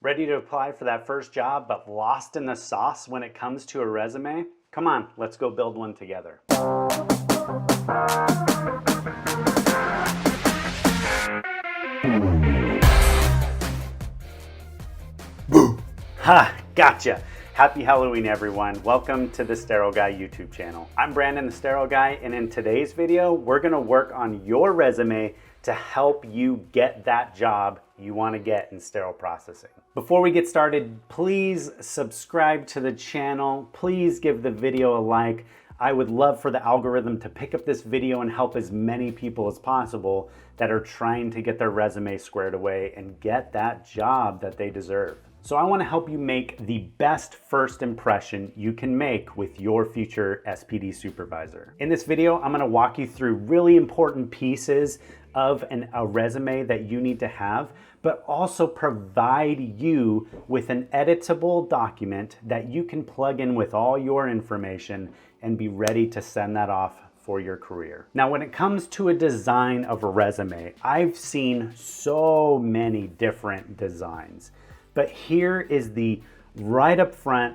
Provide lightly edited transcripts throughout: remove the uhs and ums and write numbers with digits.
Ready to apply for that first job, but lost in the sauce when it comes to a resume? Come on, let's go build one together. Boo! Ha! Gotcha! Happy Halloween, everyone. Welcome to the Sterile Guy YouTube channel. I'm Brandon, the Sterile Guy, and in today's video, we're gonna work on your resume to help you get that job you want to get in sterile processing. Before we get started, please subscribe to the channel. Please give the video a like. I would love for the algorithm to pick up this video and help as many people as possible that are trying to get their resume squared away and get that job that they deserve. So I want to help you make the best first impression you can make with your future SPD supervisor. In this video, I'm going to walk you through really important pieces of a resume that you need to have, but also provide you with an editable document that you can plug in with all your information and be ready to send that off for your career. Now, when it comes to a design of a resume, I've seen so many different designs. But here is the right up front,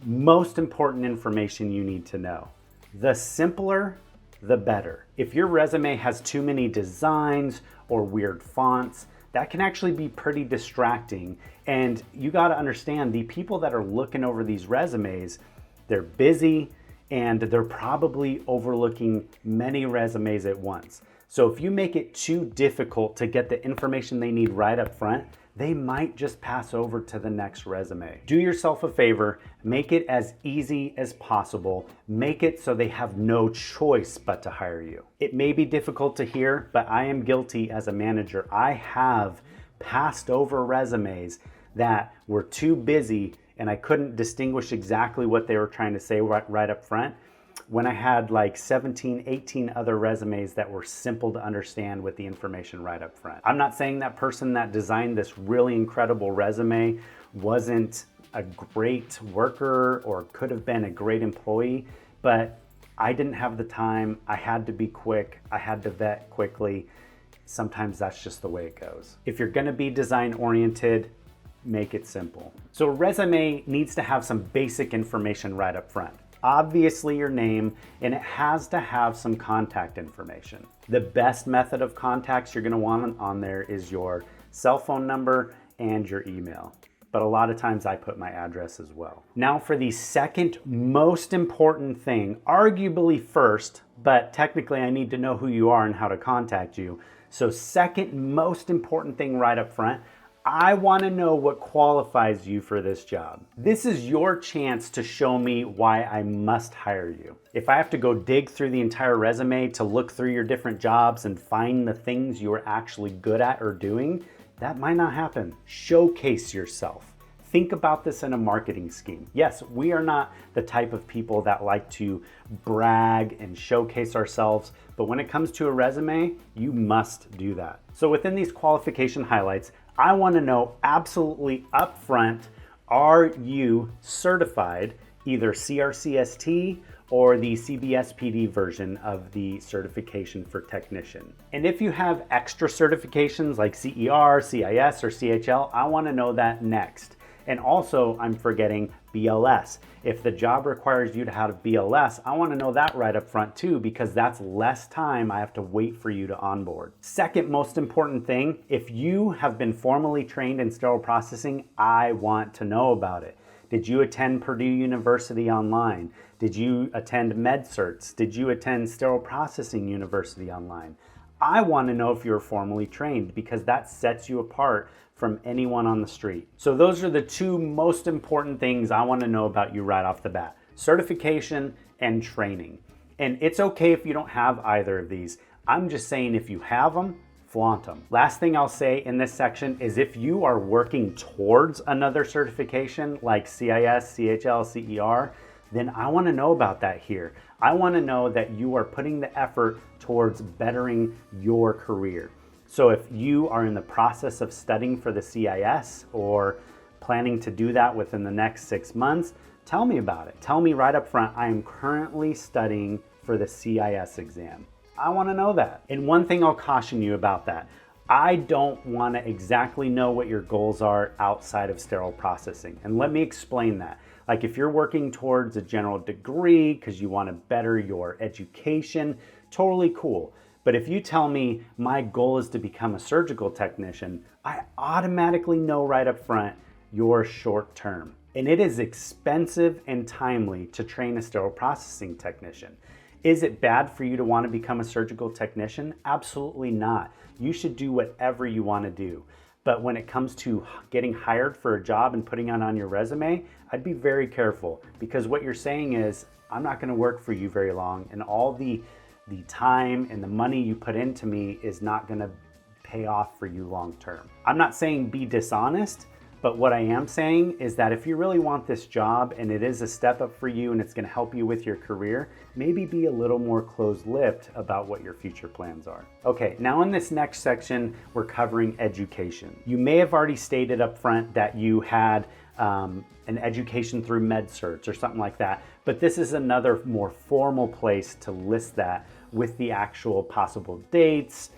most important information you need to know. The simpler, the better. If your resume has too many designs or weird fonts, that can actually be pretty distracting. And you got to understand, the people that are looking over these resumes, they're busy and they're probably overlooking many resumes at once. So if you make it too difficult to get the information they need right up front, they might just pass over to the next resume. Do yourself a favor, make it as easy as possible. Make it so they have no choice but to hire you. It may be difficult to hear, but I am guilty as a manager. I have passed over resumes that were too busy and I couldn't distinguish exactly what they were trying to say right up front, when I had like 17, 18 other resumes that were simple to understand with the information right up front. I'm not saying that person that designed this really incredible resume wasn't a great worker or could have been a great employee, but I didn't have the time. I had to be quick. I had to vet quickly. Sometimes that's just the way it goes. If you're gonna be design oriented, make it simple. So a resume needs to have some basic information right up front. Obviously your name, and it has to have some contact information. The best method of contacts you're gonna want on there is your cell phone number and your email. But a lot of times I put my address as well. Now for the second most important thing, arguably first, but technically I need to know who you are and how to contact you. So second most important thing right up front, I want to know what qualifies you for this job. This is your chance to show me why I must hire you. If I have to go dig through the entire resume to look through your different jobs and find the things you're actually good at or doing, that might not happen. Showcase yourself. Think about this in a marketing scheme. Yes, we are not the type of people that like to brag and showcase ourselves, but when it comes to a resume, you must do that. So within these qualification highlights, I want to know absolutely upfront, are you certified, either CRCST or the CBSPD version of the certification for technician? And if you have extra certifications like CER, CIS, or CHL, I want to know that next. And also, I'm forgetting BLS. If the job requires you to have BLS, I want to know that right up front too, because that's less time I have to wait for you to onboard. Second most important thing, if you have been formally trained in sterile processing, I want to know about it. Did you attend Purdue University online? Did you attend MedCerts? Did you attend Sterile Processing University online? I want to know if you're formally trained, because that sets you apart from anyone on the street. So those are the two most important things I want to know about you right off the bat: certification and training. And it's okay if you don't have either of these. I'm just saying, if you have them, flaunt them. Last thing I'll say in this section is, if you are working towards another certification like CIS, CHL, CER, then I want to know about that here. I want to know that you are putting the effort towards bettering your career. So if you are in the process of studying for the CIS or planning to do that within the next 6 months, tell me about it. Tell me right up front, I am currently studying for the CIS exam. I want to know that. And one thing I'll caution you about that, I don't want to exactly know what your goals are outside of sterile processing. And let me explain that. Like if you're working towards a general degree because you want to better your education, totally cool. But if you tell me my goal is to become a surgical technician, I automatically know right up front you're short term. And it is expensive and timely to train a sterile processing technician. Is it bad for you to want to become a surgical technician? Absolutely not. You should do whatever you want to do. But when it comes to getting hired for a job and putting it on your resume, I'd be very careful, because what you're saying is, I'm not going to work for you very long, and all the time and the money you put into me is not going to pay off for you long term. I'm not saying be dishonest, but what I am saying is that if you really want this job and it is a step up for you and it's going to help you with your career, maybe be a little more closed-lipped about what your future plans are. Okay, now in this next section, we're covering education. You may have already stated up front that you had an education through med-certs or something like that, but this is another more formal place to list that with the actual possible dates,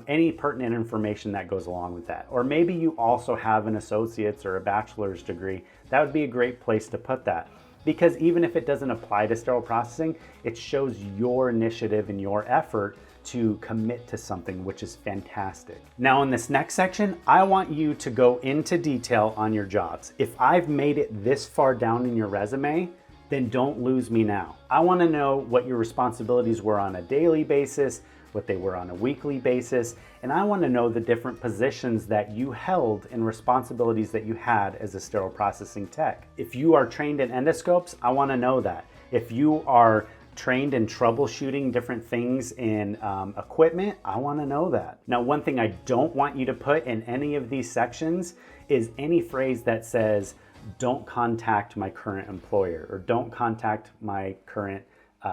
any pertinent information that goes along with that. Or maybe you also have an associate's or a bachelor's degree. That would be a great place to put that, because even if it doesn't apply to sterile processing, it shows your initiative and your effort to commit to something, which is fantastic. Now in this next section, I want you to go into detail on your jobs. If I've made it this far down in your resume, then don't lose me now. I want to know what your responsibilities were on a daily basis, what they were on a weekly basis, and I want to know the different positions that you held and responsibilities that you had as a sterile processing tech. If you are trained in endoscopes, I want to know that. If you are trained in troubleshooting different things in equipment, I want to know that. Now, one thing I don't want you to put in any of these sections is any phrase that says, don't contact my current employer, or don't contact my current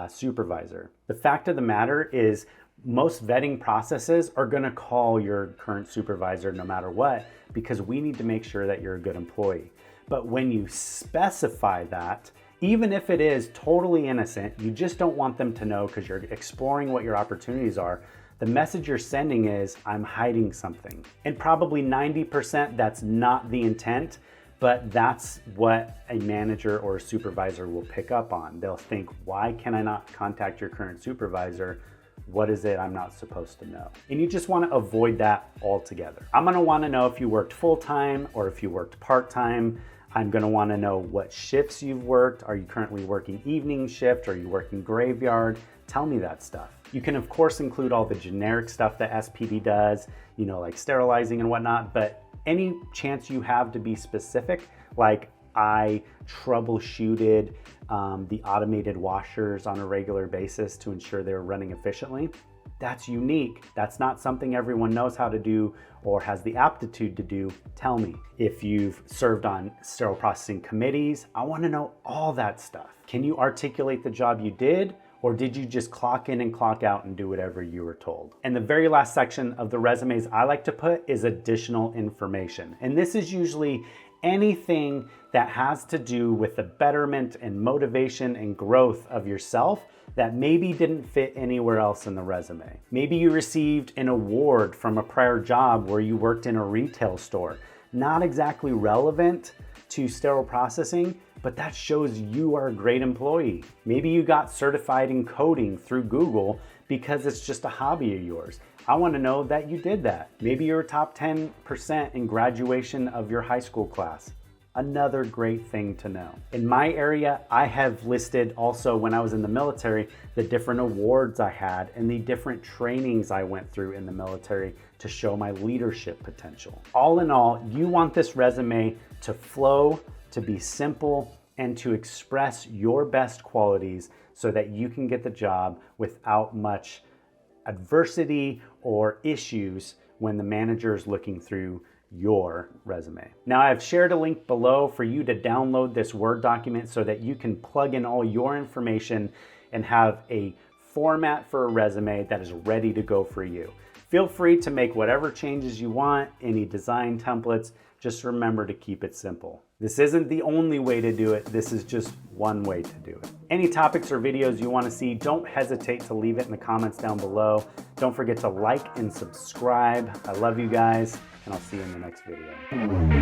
supervisor. The fact of the matter is, most vetting processes are going to call your current supervisor no matter what, because we need to make sure that you're a good employee. But when you specify that, even if it is totally innocent, you just don't want them to know because you're exploring what your opportunities are, the message you're sending is, I'm hiding something. And probably 90% that's not the intent, but that's what a manager or a supervisor will pick up on. They'll think, why can I not contact your current supervisor? What is it I'm not supposed to know? And you just want to avoid that altogether. I'm going to want to know if you worked full-time or if you worked part-time. I'm going to want to know what shifts you've worked. Are you currently working evening shift? Are you working graveyard? Tell me that stuff. You can of course include all the generic stuff that SPD does, you know, like sterilizing and whatnot, but any chance you have to be specific, like I troubleshooted the automated washers on a regular basis to ensure they're running efficiently, that's unique. That's not something everyone knows how to do or has the aptitude to do. Tell me. If you've served on sterile processing committees, I want to know all that stuff. Can you articulate the job you did, or did you just clock in and clock out and do whatever you were told? And the very last section of the resumes I like to put is additional information. And this is usually anything that has to do with the betterment and motivation and growth of yourself that maybe didn't fit anywhere else in the resume. Maybe you received an award from a prior job where you worked in a retail store. Not exactly relevant to sterile processing, but that shows you are a great employee. Maybe you got certified in coding through Google because it's just a hobby of yours. I want to know that you did that. Maybe you're top 10% in graduation of your high school class. Another great thing to know. In my area, I have listed also when I was in the military, the different awards I had and the different trainings I went through in the military to show my leadership potential. All in all, you want this resume to flow, to be simple, and to express your best qualities so that you can get the job without much adversity or issues when the manager is looking through your resume. Now, I've shared a link below for you to download this Word document so that you can plug in all your information and have a format for a resume that is ready to go for you. Feel free to make whatever changes you want, any design templates. Just remember to keep it simple. This isn't the only way to do it. This is just one way to do it. Any topics or videos you want to see, don't hesitate to leave it in the comments down below. Don't forget to like and subscribe. I love you guys, and I'll see you in the next video.